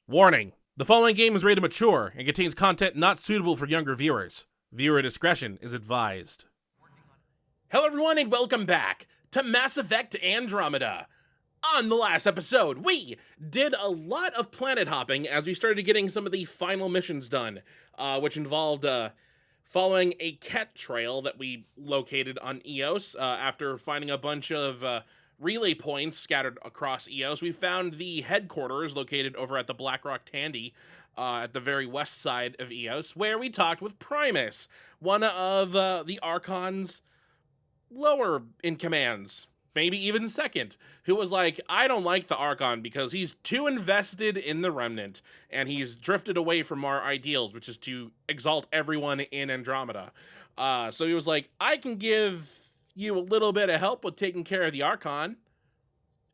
Warning: the following game is rated mature and contains content not suitable for younger viewers. Viewer discretion is advised. Hello everyone and welcome back to Mass Effect Andromeda. On the last episode, we did a lot of planet hopping as we started getting some of the final missions done, which involved following a cat trail that we located on Eos. After finding a bunch of relay points scattered across Eos, we found the headquarters located over at the Blackrock Tandy at the very west side of Eos, where we talked with Primus, one of the Archon's lower in commands, maybe even second, who was like, I don't like the Archon because he's too invested in the Remnant, and he's drifted away from our ideals, which is to exalt everyone in Andromeda. So he was like, I can give you a little bit of help with taking care of the Archon,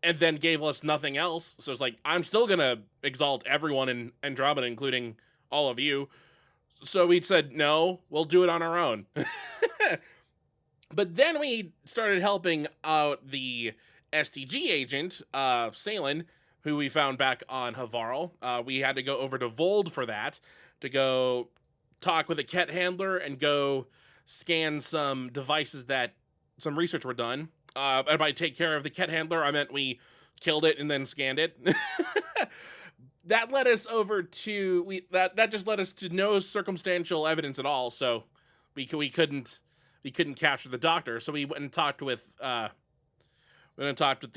and then gave us nothing else. So it's like, I'm still gonna exalt everyone in Andromeda, including all of you. So we said, no, we'll do it on our own. But then we started helping out the STG agent, Salen, who we found back on Havarl. We had to go over to Vold for that, to go talk with a Ket handler and go scan some devices that some research were done. And by take care of the Ket handler, I meant we killed it and then scanned it. That led us over to, that just led us to no circumstantial evidence at all, so we couldn't capture the doctor. So we went and talked with the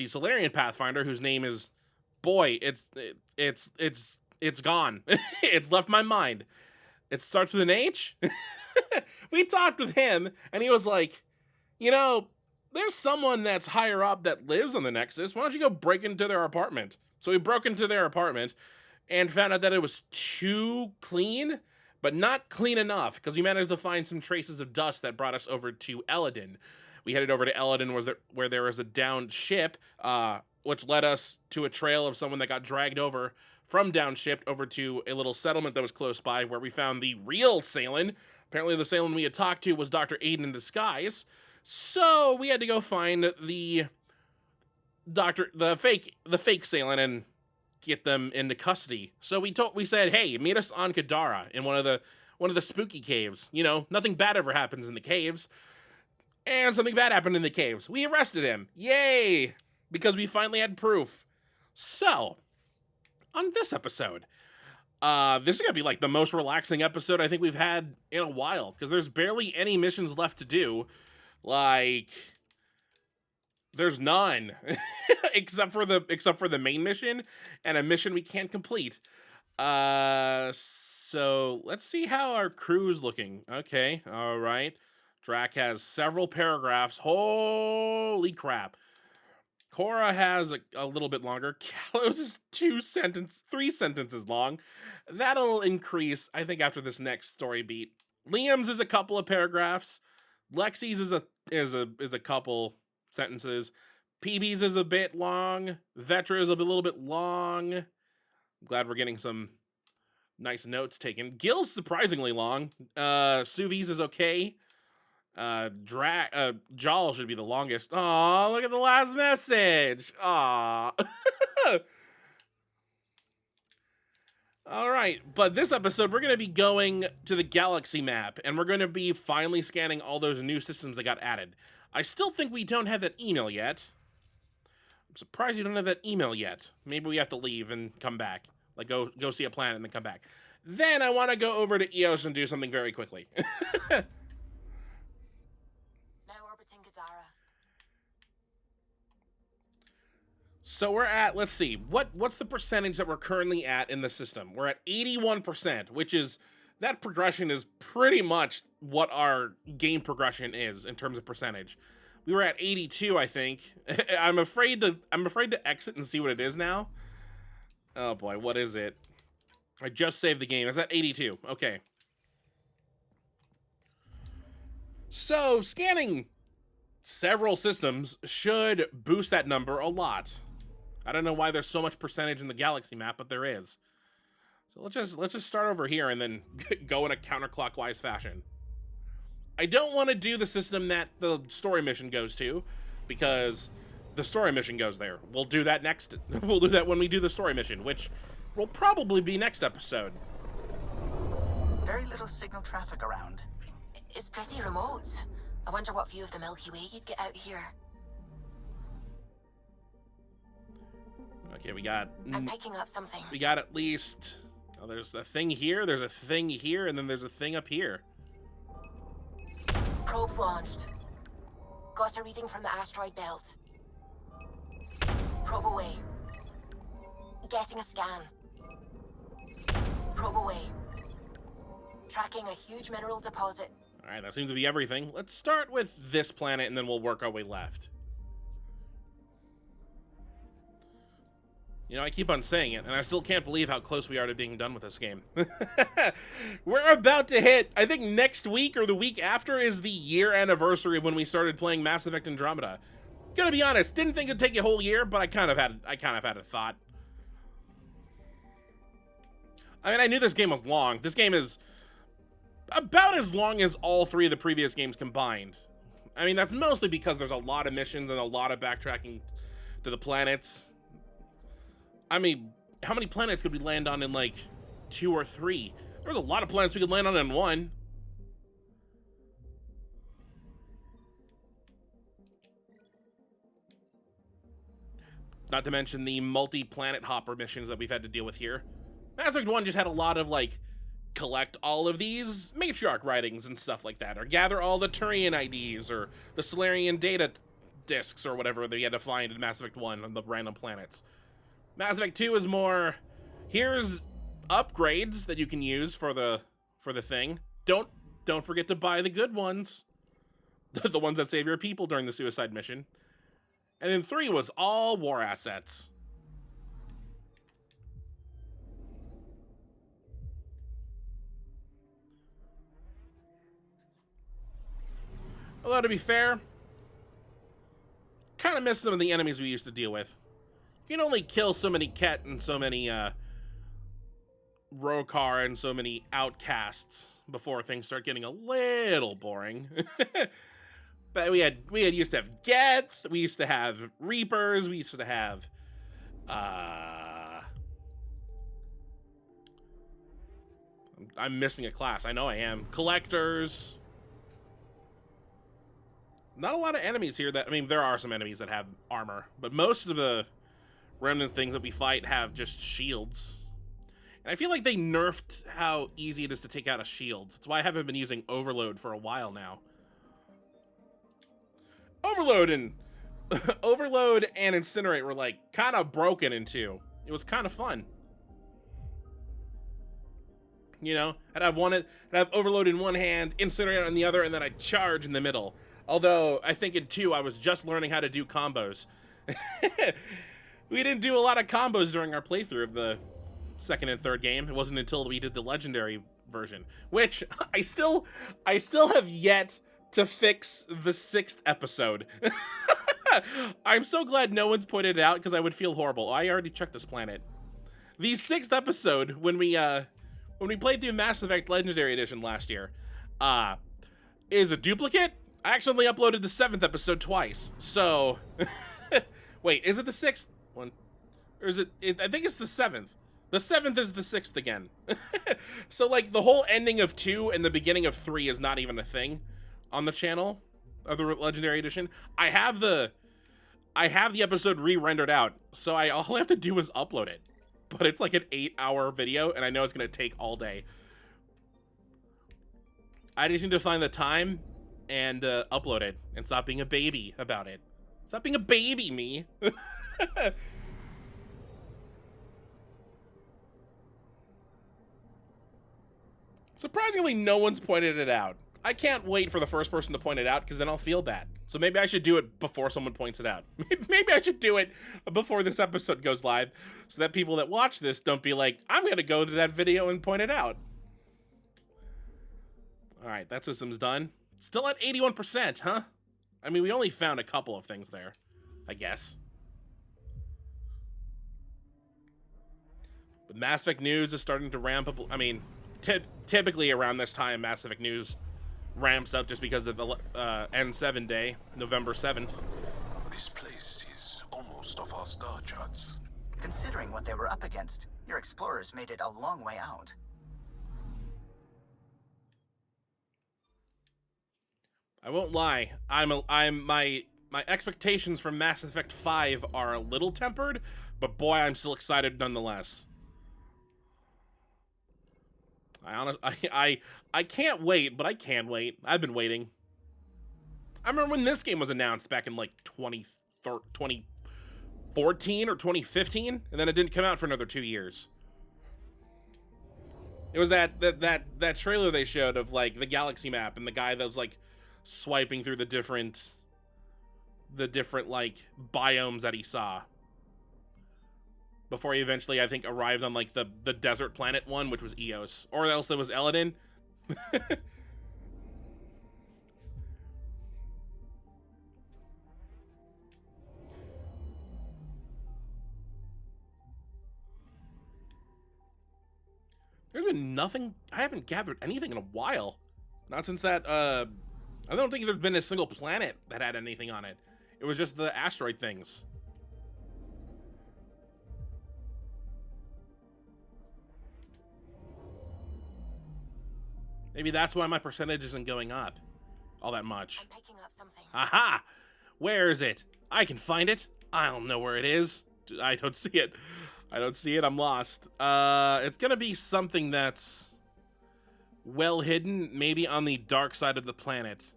Solarian Pathfinder, whose name is, boy, it's gone. It's left my mind. It starts with an H. We talked with him, and he was like, you know, there's someone that's higher up that lives on the Nexus. Why don't you go break into their apartment? So we broke into their apartment and found out that it was too clean, but not clean enough, because we managed to find some traces of dust that brought us over to Eladin. We headed over to Eladin, where there was a downed ship, which led us to a trail of someone that got dragged over from downshipped over to a little settlement that was close by, where we found the real Salen. Apparently the Salen we had talked to was Dr. Aiden in disguise. So we had to go find the fake Salen and get them into custody. So we said, hey, meet us on Kadara in one of the spooky caves. You know, nothing bad ever happens in the caves. And something bad happened in the caves. We arrested him. Yay! Because we finally had proof. So, on this episode, this is gonna be like the most relaxing episode I think we've had in a while, because there's barely any missions left to do. Like, there's none except for the main mission and a mission we can't complete. So let's see how our crew's looking. Okay, all right. Drac has several paragraphs. Holy crap. Cora has a little bit longer. Kalos is 3 sentences long. That'll increase, I think, after this next story beat. Liam's is a couple of paragraphs. Lexi's is a couple sentences. PB's is a bit long. Vetra's a little bit long. I'm glad we're getting some nice notes taken. Gil's surprisingly long. Suvi's is okay. Jal should be the longest. Aw, look at the last message. Aw. All right, but this episode, we're going to be going to the galaxy map, and we're going to be finally scanning all those new systems that got added. I still think we don't have that email yet. I'm surprised you don't have that email yet. Maybe we have to leave and come back. Like, go see a planet and then come back. Then I want to go over to Eos and do something very quickly. Now orbiting Kadara. So we're at, let's see, what's the percentage that we're currently at in the system? We're at 81%, which is, that progression is pretty much what our game progression is in terms of percentage. We were at 82, I think. I'm afraid to exit and see what it is now. Oh boy, what is it? I just saved the game. It's at 82. Okay. So scanning several systems should boost that number a lot. I don't know why there's so much percentage in the galaxy map, but there is. So let's just start over here and then go in a counterclockwise fashion. I don't want to do the system that the story mission goes to, because the story mission goes there. We'll do that next. We'll do that when we do the story mission, which will probably be next episode. Very little signal traffic around. It's pretty remote. I wonder what view of the Milky Way you'd get out here. Okay, we got... I'm picking up something. We got at least... Oh, there's a thing here, there's a thing here, and then there's a thing up here. Probes launched. Got a reading from the asteroid belt. Probe away. Getting a scan. Probe away. Tracking a huge mineral deposit. Alright, that seems to be everything. Let's start with this planet, and then we'll work our way left. You know, I keep on saying it, and I still can't believe how close we are to being done with this game. We're about to hit, I think next week or the week after is the year anniversary of when we started playing Mass Effect Andromeda. Gonna be honest, didn't think it'd take a whole year, but I kind of had a thought. I mean, I knew this game was long. This game is about as long as all three of the previous games combined. I mean, that's mostly because there's a lot of missions and a lot of backtracking to the planets. I mean, how many planets could we land on in, like, 2 or 3? There's a lot of planets we could land on in 1. Not to mention the multi-planet hopper missions that we've had to deal with here. Mass Effect 1 just had a lot of, like, collect all of these matriarch writings and stuff like that, or gather all the Turian IDs, or the Solarian data discs, or whatever that you had to find in Mass Effect 1 on the random planets. Mass Effect 2 is more, here's upgrades that you can use for the thing. Don't forget to buy the good ones. The ones that save your people during the suicide mission. And then 3 was all war assets. Although, to be fair, kind of miss some of the enemies we used to deal with. You can only kill so many Ket and so many Rokar and so many outcasts before things start getting a little boring. But we had used to have Geth, we used to have Reapers, we used to have I'm missing a class. I know I am. Collectors. Not a lot of enemies here that, I mean, there are some enemies that have armor, but most of the remnant things that we fight have just shields. And I feel like they nerfed how easy it is to take out a shield. That's why I haven't been using Overload for a while now. Overload and Incinerate were like kind of broken in 2. It was kind of fun. You know, I'd have Overload in one hand, Incinerate on the other, and then I'd charge in the middle. Although I think in 2 I was just learning how to do combos. We didn't do a lot of combos during our playthrough of the 2nd and 3rd game. It wasn't until we did the legendary version, which I still have yet to fix the 6th episode. I'm so glad no one's pointed it out because I would feel horrible. I already checked this planet. The 6th episode, when we played through Mass Effect Legendary Edition last year, is a duplicate. I actually uploaded the 7th episode twice. So, wait, is it the 6th one? Or is it, I think it's the 7th. The 7th is the 6th again. So, like, the whole ending of 2 and the beginning of 3 is not even a thing on the channel of the Legendary Edition. I have the episode re-rendered out, so all I have to do is upload it. But it's like an 8-hour video, and I know it's going to take all day. I just need to find the time and upload it and stop being a baby about it. Stop being a baby, me. Surprisingly, no one's pointed it out. I can't wait for the first person to point it out because then I'll feel bad. So maybe I should do it before someone points it out. Maybe I should do it before this episode goes live so that people that watch this don't be like, I'm going to go to that video and point it out. All right, that system's done. Still at 81%, huh? I mean, we only found a couple of things there, I guess. But Mass Effect news is starting to ramp up. I mean, typically around this time, Mass Effect news ramps up just because of the N7 day, November 7th. This place is almost off our star charts. Considering what they were up against, your explorers made it a long way out. I won't lie. My expectations for Mass Effect 5 are a little tempered, but boy, I'm still excited nonetheless. I can't wait, but I can wait. I've been waiting. I remember when this game was announced back in like 2014 or 2015, and then it didn't come out for another 2 years. It was that trailer they showed of like the galaxy map and the guy that was like swiping through the different like biomes that he saw before he eventually, I think, arrived on like the desert planet one, which was Eos, or else it was Eladin. There's been nothing. I haven't gathered anything in a while. Not since that, I don't think there's been a single planet that had anything on it. It was just the asteroid things. Maybe that's why my percentage isn't going up all that much. I'm picking up something. Aha! Where is it? I can find it. I don't know where it is. I don't see it. I don't see it. I'm lost. It's gonna be something that's well hidden, maybe on the dark side of the planet.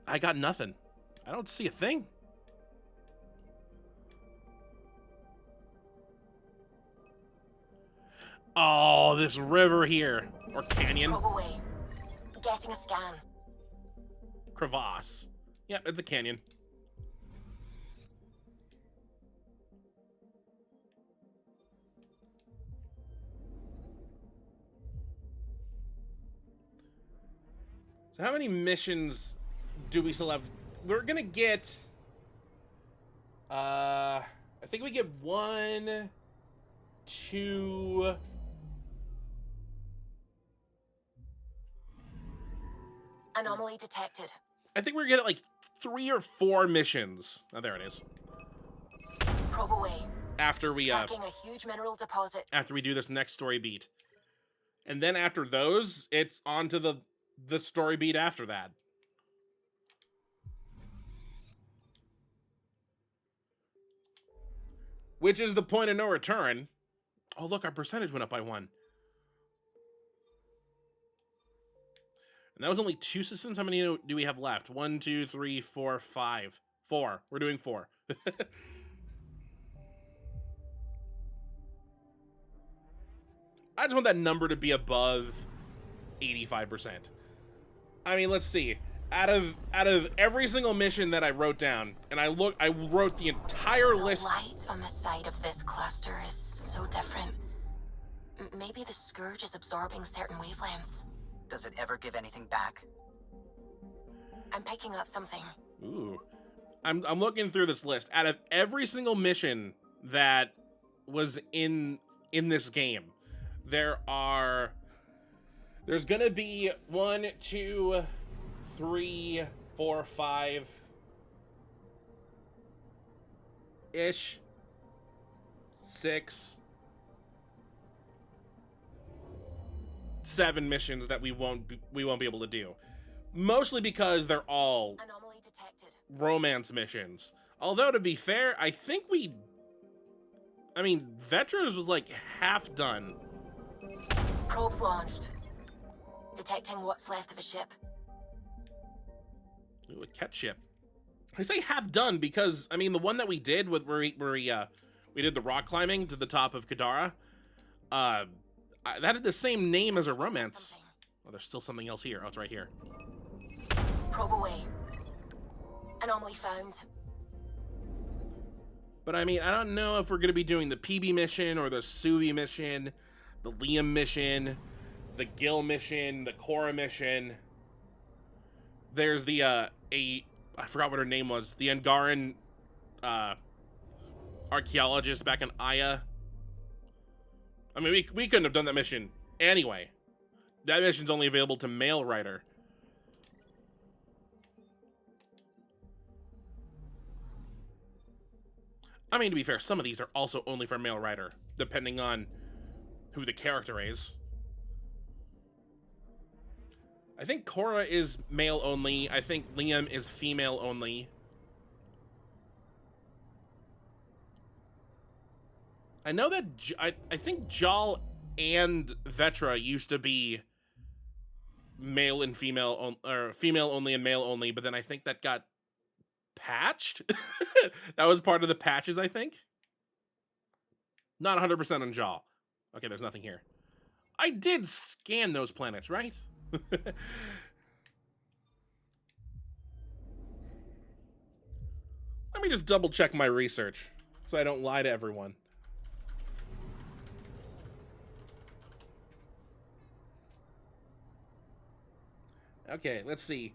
I got nothing. I don't see a thing. Oh, this river here. Or canyon. Probe away. Getting a scan. Crevasse. Yep, it's a canyon. So how many missions do we still have? We're gonna get... I think we get 1, 2... Anomaly detected. I think we're getting like 3 or 4 missions. Oh, there it is. Probe away. After we Tracking a huge mineral deposit. after we do this next story beat. And then after those, it's on to the story beat after that. Which is the point of no return. Oh, look, our percentage went up by 1. And that was only 2 systems. How many do we have left? 1, 2, 3, 4, 5. 4. We're doing 4. I just want that number to be above 85%. I mean, let's see. Out of every single mission that I wrote down, and I wrote the entire list. The light on the side of this cluster is so different. Maybe the scourge is absorbing certain wavelengths. Does it ever give anything back? I'm picking up something. Ooh. I'm looking through this list. Out of every single mission that was in this game, there's gonna be 1, 2, 3, 4, 5 ish, 6, 7 missions that we won't be able to do. Mostly because they're all Anomaly detected. romance missions. Although, to be fair, I think Vetra's was like half done. Probes launched. Detecting what's left of a ship. Ooh, a cat ship. I say half done because, I mean, the one that we did with where we did the rock climbing to the top of Kadara, that had the same name as a romance. Oh, there's still something else here. Oh, it's right here. Probe away. Anomaly found. But I mean, I don't know if we're going to be doing the PB mission or the Suvi mission, the Liam mission, the Gil mission, the Korra mission. There's the, I forgot what her name was, the Angaran archaeologist back in Aya. I mean, we couldn't have done that mission anyway. That mission's only available to male writer. I mean, to be fair, some of these are also only for male writer, depending on who the character is. I think Korra is male only. I think Liam is female only. I know that I think Jal and Vetra used to be male and female, or female only and male only, but then I think that got patched. That was part of the patches, I think. Not 100% on Jal. Okay, there's nothing here. I did scan those planets, right? Let me just double check my research so I don't lie to everyone. Okay, let's see.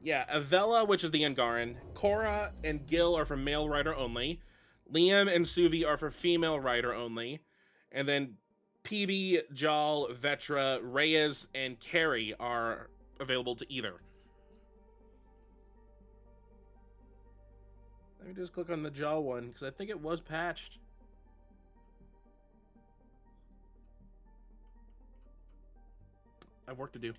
Yeah, Avella, which is the Angaran. Korra and Gil are for male writer only. Liam and Suvi are for female writer only. And then PB, Jal, Vetra, Reyes, and Carrie are available to either. Let me just click on the Jal one, because I think it was patched. I have work to do.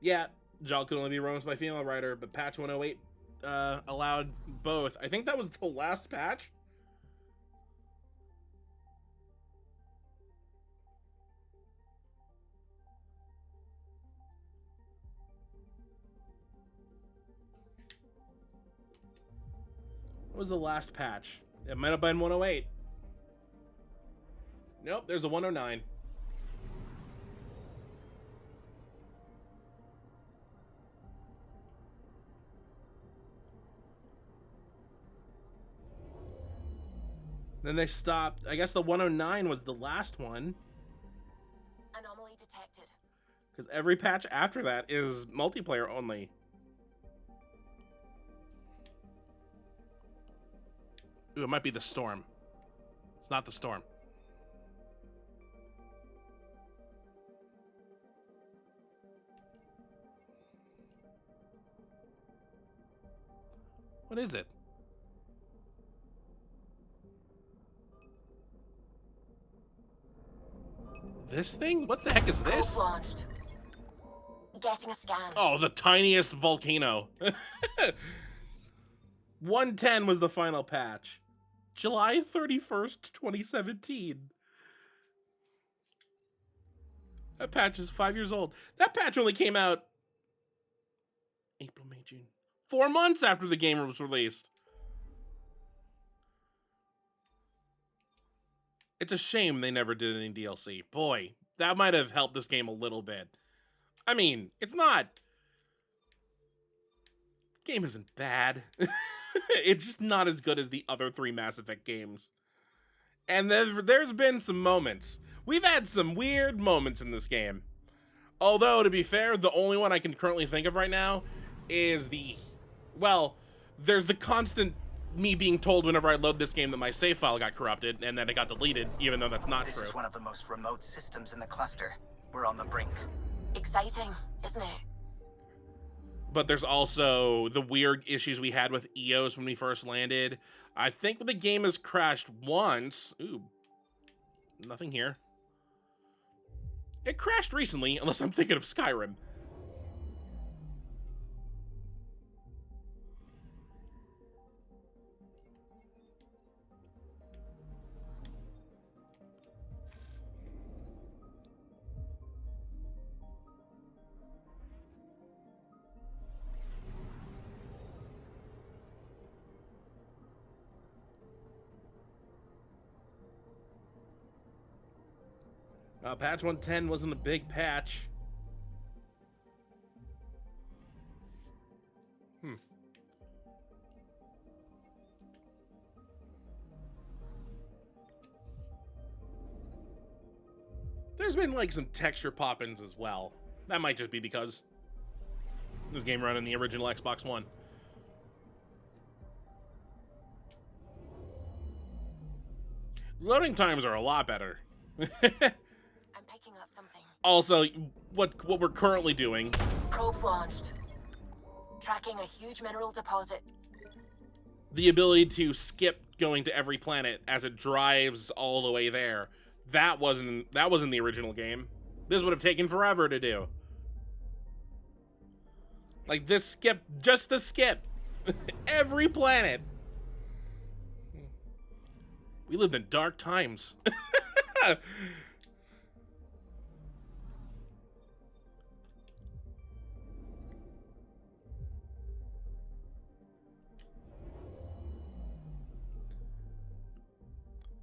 Yeah, Jal could only be romanced by female writer, but patch 108 allowed both. I think that was the last patch. What was the last patch? It might have been 108. Nope, there's a 109. Then they stopped. I guess the 109 was the last one. Anomaly detected. Because every patch after that is multiplayer only. Ooh, it might be the storm. It's not the storm. What is it? This thing? What the heck is this? Probe launched. Getting a scan. Oh, the tiniest volcano. 110 was the final patch. July 31st, 2017. That patch is 5 years old. That patch only came out April, May, June. 4 months after the game was released. It's a shame they never did any DLC. Boy, that might have helped this game a little bit. I mean, it's not... This game isn't bad. It's just not as good as the other 3 Mass Effect games. And there's been some moments. We've had some weird moments in this game. Although, to be fair, the only one I can currently think of right now is the... Well, there's the constant... me being told whenever I load this game that my save file got corrupted and then it got deleted, even though that's not true. This is one of the most remote systems in the cluster. We're on the brink. Exciting, isn't it? But there's also the weird issues we had with EOS when we first landed. I think the game has crashed once. Ooh, nothing here. It crashed recently, unless I'm thinking of Skyrim. Patch 110 wasn't a big patch. There's been like some texture pop-ins as well. That might just be because this game ran on the original Xbox One. Loading times are a lot better. I'm picking up something. Also, what we're currently doing. Probes launched. Tracking a huge mineral deposit. the ability to skip going to every planet as it drives all the way there. That wasn't the original game. This would have taken forever to do. Like this skip, just the skip. Every planet. We lived in dark times.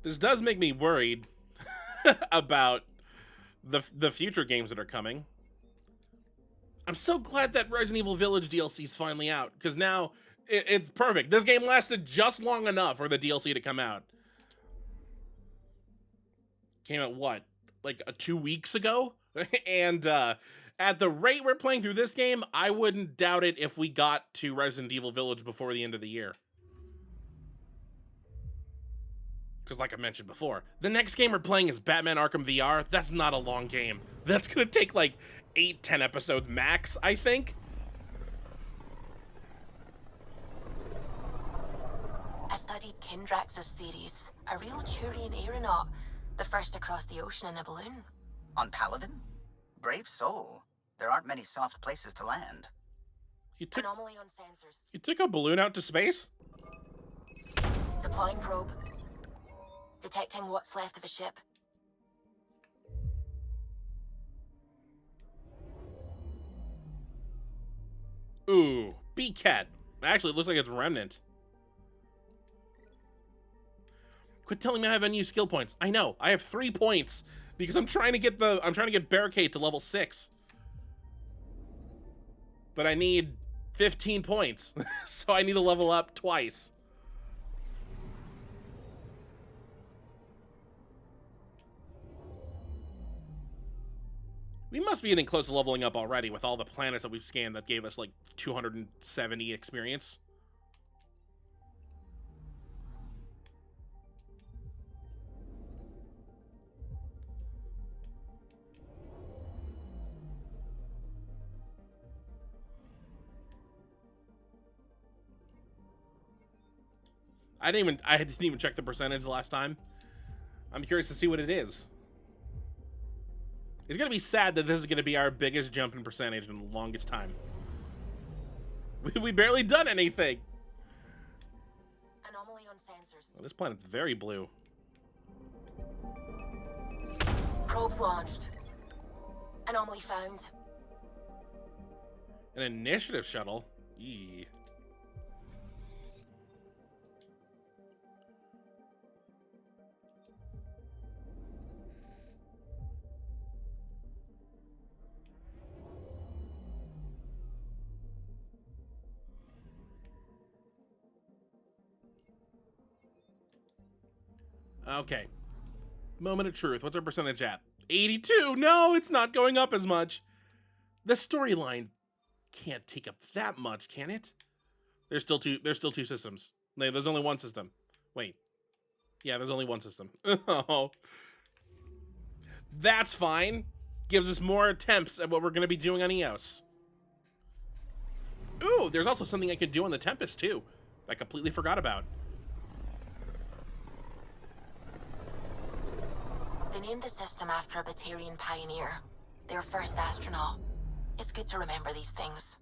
This does make me worried about the future games that are coming. I'm so glad that Resident Evil Village DLC is finally out, because now it's perfect. This game lasted just long enough for the DLC to come out. Came out, what, like 2 weeks ago? And at the rate we're playing through this game, I wouldn't doubt it if we got to Resident Evil Village before the end of the year. Because like I mentioned before, the next game we're playing is Batman Arkham VR. That's not a long game. That's going to take like 8-10 episodes max, I think. I studied Kindrax's theories. A real Turian aeronaut. The first to cross the ocean in a balloon. On Paladin? Brave soul. There aren't many soft places to land. You took Anomaly on sensors. a balloon out to space? Deploying probe. Detecting what's left of a ship. Ooh, B-Cat. Actually, it looks like it's Remnant. Quit telling me I have unused skill points. I know, I have 3 points because I'm trying to get Barricade to level 6. But I need 15 points, so I need to level up twice. We must be getting close to leveling up already with all the planets that we've scanned that gave us like 270 experience. I didn't even check the percentage the last time. I'm curious to see what it is. It's gonna be sad that this is gonna be our biggest jump in percentage in the longest time. We barely done anything. Anomaly on sensors. Well, this planet's very blue. Probes launched. Anomaly found. An initiative shuttle? Eee. Okay. Moment of truth. What's our percentage at? 82! No, it's not going up as much. The storyline can't take up that much, can it? There's still two systems. No, there's only one system. Wait. Yeah, there's only one system. Oh. That's fine. Gives us more attempts at what we're going to be doing on EOS. Ooh, there's also something I could do on the Tempest, too. I completely forgot about. They named the system after a Batarian pioneer. Their first astronaut. It's good to remember these things.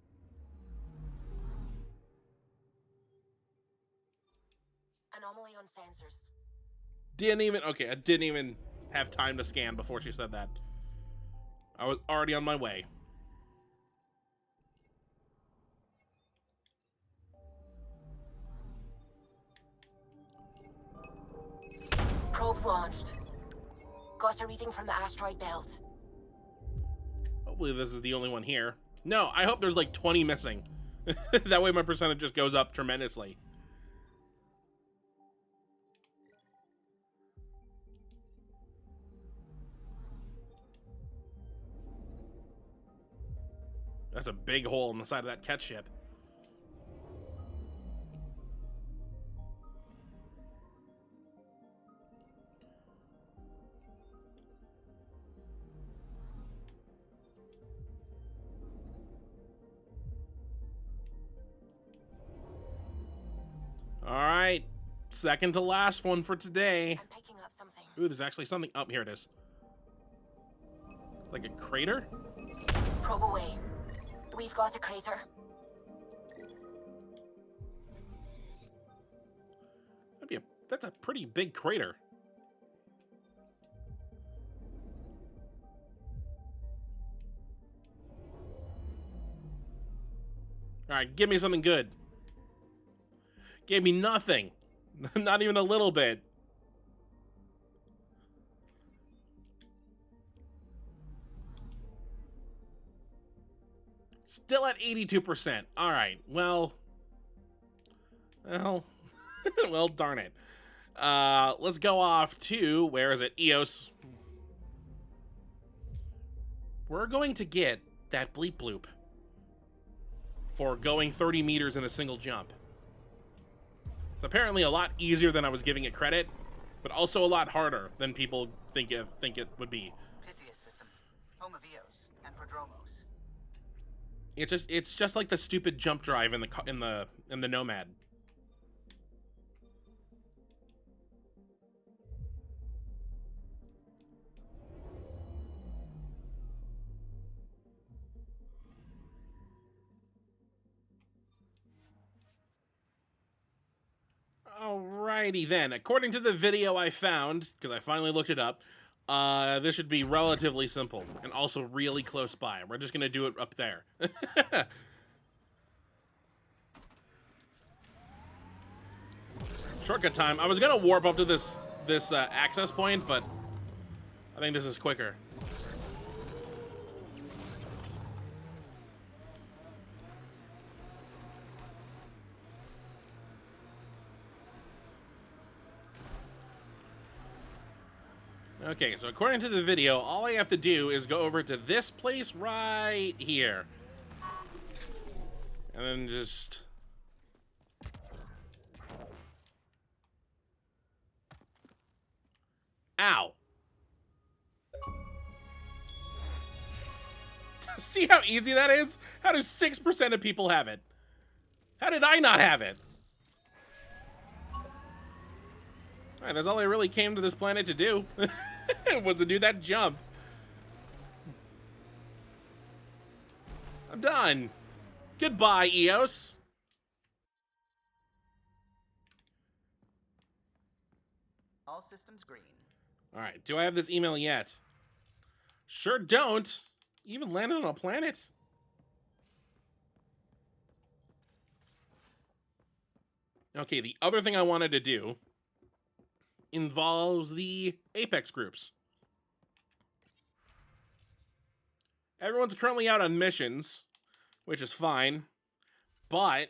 Anomaly on sensors. I didn't even have time to scan before she said that. I was already on my way. Probes launched. Got a reading from the asteroid belt. Hopefully this is the only one here. No, I hope there's like 20 missing. That way my percentage just goes up tremendously. That's a big hole in the side of that cat ship. second to last one for today. I'm picking up something. Ooh, there's actually something. Oh, here it is. Like a crater? Probe away. We've got a crater. That's a pretty big crater. All right, give me something good. Gave me nothing. Not even a little bit. Still at 82%. All right, well, well, darn it. Let's go off to, where is it? Eos. We're going to get that bleep bloop for going 30 meters in a single jump. It's apparently a lot easier than I was giving it credit, but also a lot harder than people think it would be. Pythias system, home of Eos and Prodromos. It's just like the stupid jump drive in the Nomad. Alrighty then. According to the video I found, because I finally looked it up, this should be relatively simple and also really close by. We're just gonna do it up there. Shortcut time. I was gonna warp up to this access point, but I think this is quicker. Okay, so according to the video, all I have to do is go over to this place right here. And then just... Ow. See how easy that is? How do 6% of people have it? How did I not have it? Alright, that's all I really came to this planet to do. Was to do that jump. I'm done. Goodbye, Eos. All systems green. Alright, do I have this email yet? Sure don't. Even landed on a planet? Okay, the other thing I wanted to do involves the Apex groups. Everyone's currently out on missions, which is fine, but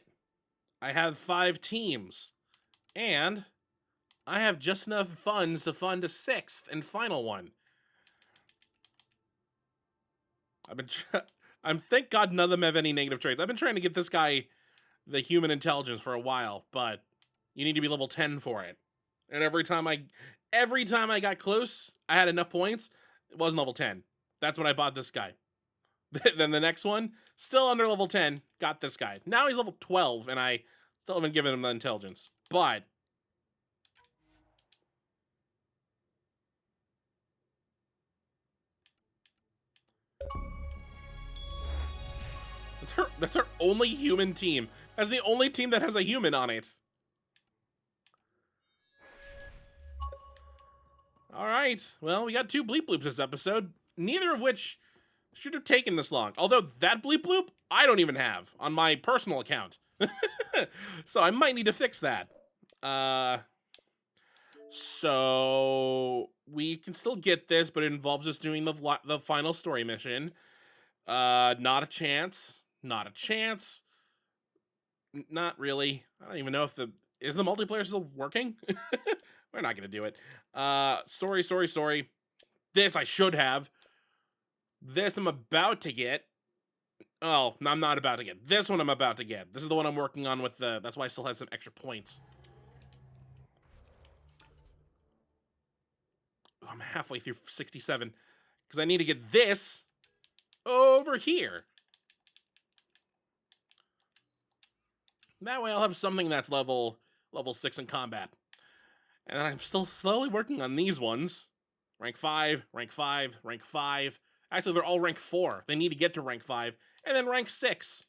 I have 5 teams, and I have just enough funds to fund a 6th and final one. Thank God none of them have any negative traits. I've been trying to get this guy the human intelligence for a while, but you need to be level 10 for it. And every time I got close, I had enough points, it wasn't level 10. That's when I bought this guy. Then the next one, still under level 10, got this guy. Now he's level 12, and I still haven't given him the intelligence. But that's her only human team. That's the only team that has a human on it. Alright, well, we got 2 bleep bloops this episode, neither of which should have taken this long. Although that bleep bloop, I don't even have on my personal account. So I might need to fix that. So we can still get this, but it involves us doing the final story mission. Not a chance. Not a chance. Not really. I don't even know if is the multiplayer still working? We're not gonna do it. Story. This I should have. This I'm about to get. Oh, no, I'm not about to get. This one I'm about to get. This is the one I'm working on with that's why I still have some extra points. Oh, I'm halfway through 67. Because I need to get this over here. That way I'll have something that's level 6 in combat. And then I'm still slowly working on these ones. Rank 5, rank 5, rank 5. Actually, they're all rank 4. They need to get to rank 5. And then rank 6.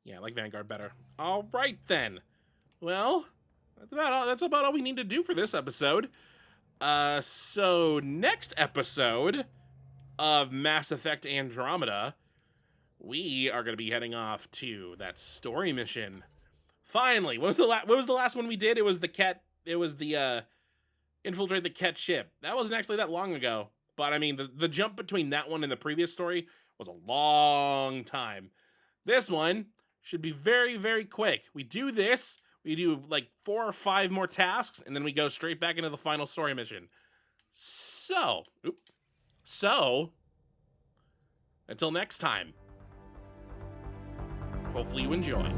Yeah, I like Vanguard better. All right, then. Well, that's about all we need to do for this episode. So next episode of Mass Effect Andromeda, we are going to be heading off to that story mission. Finally, what was the last one we did? It was the infiltrate the Ket ship. That wasn't actually that long ago, but I mean the jump between that one and the previous story was a long time. This one should be very, very quick. We do this, we do like 4 or 5 more tasks, and then we go straight back into the final story mission. So until next time, hopefully you enjoy.